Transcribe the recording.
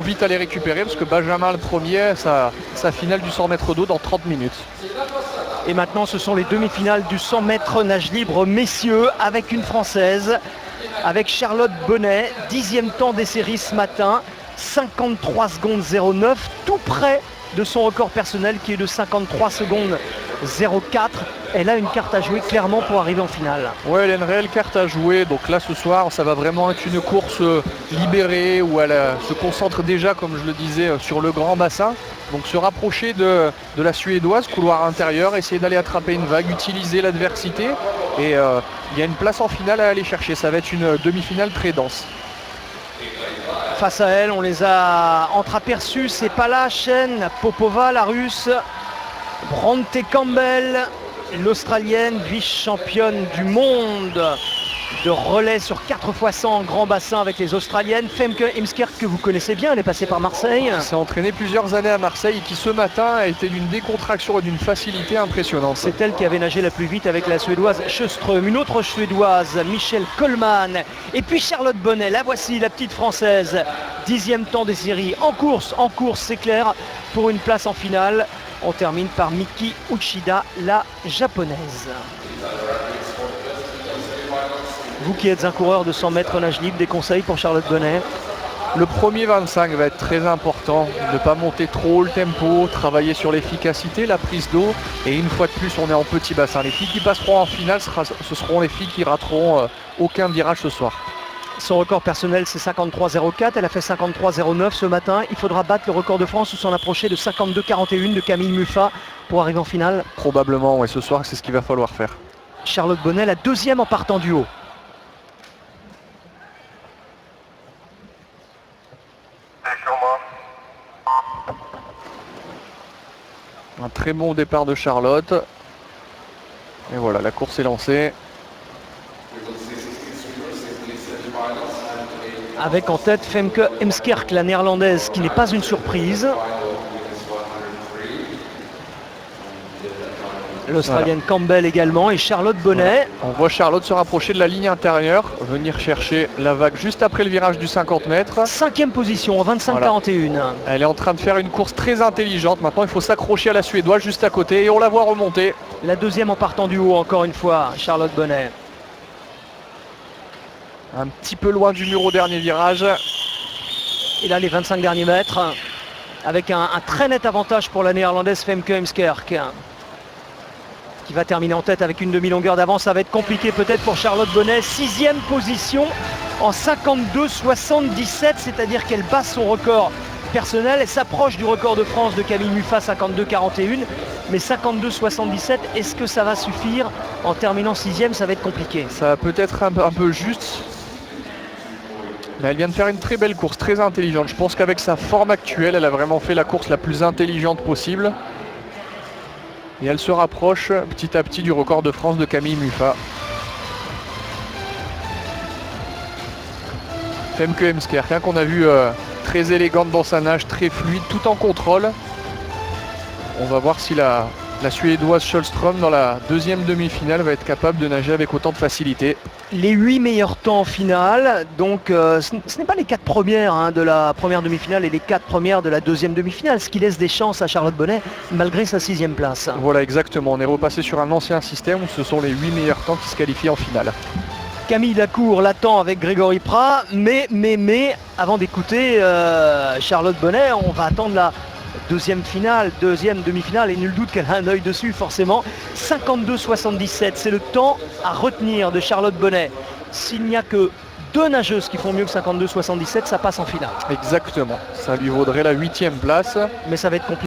vite à les récupérer parce que Benjamin le premier, sa finale du 100 mètres d'eau dans 30 minutes. Et maintenant, ce sont les demi-finales du 100 mètres nage libre messieurs avec une Française, avec Charlotte Bonnet, 10e temps des séries ce matin, 53 secondes 09, tout près de son record personnel qui est de 53 secondes 04. Elle a une carte à jouer clairement pour arriver en finale. Ouais, elle a une réelle carte à jouer. Donc là ce soir ça va vraiment être une course libérée où elle se concentre déjà, comme je le disais, sur le grand bassin. Donc se rapprocher de la Suédoise, couloir intérieur, essayer d'aller attraper une vague, utiliser l'adversité. Et il y a une place en finale à aller chercher. Ça va être une demi-finale très dense. Face à elle, on les a entreaperçus, c'est pas là, Chen, Popova, la russe, Bronte Campbell, l'Australienne, vice-championne du monde de relais sur 4x100 en grand bassin avec les Australiennes. Femke Heemskerk, que vous connaissez bien, elle est passée par Marseille. Elle s'est entraînée plusieurs années à Marseille et qui ce matin a été d'une décontraction et d'une facilité impressionnante. C'est elle qui avait nagé la plus vite avec la Suédoise Sjöström, une autre Suédoise, Michelle Coleman. Et puis Charlotte Bonnet, la voici, la petite Française. 10e temps des séries, en course, c'est clair, pour une place en finale. On termine par Miki Uchida, la japonaise. Vous qui êtes un coureur de 100 mètres nage libre, des conseils pour Charlotte Bonnet? Le premier 25 va être très important, ne pas monter trop le tempo, travailler sur l'efficacité, la prise d'eau, et une fois de plus on est en petit bassin. Les filles qui passeront en finale, ce seront les filles qui rateront aucun virage ce soir. Son record personnel c'est 53,04, elle a fait 53,09 ce matin. Il faudra battre le record de France ou s'en approcher de 52,41 de Camille Muffat pour arriver en finale. Probablement, ouais, ce soir c'est ce qu'il va falloir faire. Charlotte Bonnet, la deuxième en partant du haut. Un très bon départ de Charlotte. Et voilà, la course est lancée. Avec en tête Femke Heemskerk, la néerlandaise, qui n'est pas une surprise. L'Australienne Campbell également et Charlotte Bonnet. On voit Charlotte se rapprocher de la ligne intérieure, venir chercher la vague juste après le virage du 50 mètres. 5e position en 25,41. Voilà. Elle est en train de faire une course très intelligente. Maintenant il faut s'accrocher à la Suédoise juste à côté et on la voit remonter. La deuxième en partant du haut encore une fois, Charlotte Bonnet. Un petit peu loin du mur au dernier virage. Et là les 25 derniers mètres avec un très net avantage pour la néerlandaise Femke Heemskerk, qui va terminer en tête avec une demi-longueur d'avance. Ça va être compliqué peut-être pour Charlotte Bonnet. 6e position en 52,77, c'est-à-dire qu'elle bat son record personnel. Elle s'approche du record de France de Camille Muffat, 52,41. Mais 52,77, est-ce que ça va suffire? En terminant 6e, ça va être compliqué. Ça va peut-être un peu juste. Mais elle vient de faire une très belle course, très intelligente. Je pense qu'avec sa forme actuelle, elle a vraiment fait la course la plus intelligente possible. Et elle se rapproche petit à petit du record de France de Camille Muffat. Femke Heemskerk, hein, qu'on a vu très élégante dans sa nage, très fluide, tout en contrôle. On va voir si la Suédoise Sjöström dans la deuxième demi-finale va être capable de nager avec autant de facilité. Les 8 meilleurs temps en finale, donc ce n'est pas les 4 premières de la première demi-finale et les 4 premières de la deuxième demi-finale, ce qui laisse des chances à Charlotte Bonnet malgré sa 6e place. Voilà, exactement, on est repassé sur un ancien système où ce sont les 8 meilleurs temps qui se qualifient en finale. Camille Lacour l'attend avec Grégory Prat, mais avant d'écouter Charlotte Bonnet, on va attendre la deuxième demi-finale, et nul doute qu'elle a un œil dessus forcément. 52,77, c'est le temps à retenir de Charlotte Bonnet. S'il n'y a que 2 nageuses qui font mieux que 52,77, ça passe en finale. Exactement, ça lui vaudrait la 8e place. Mais ça va être compliqué.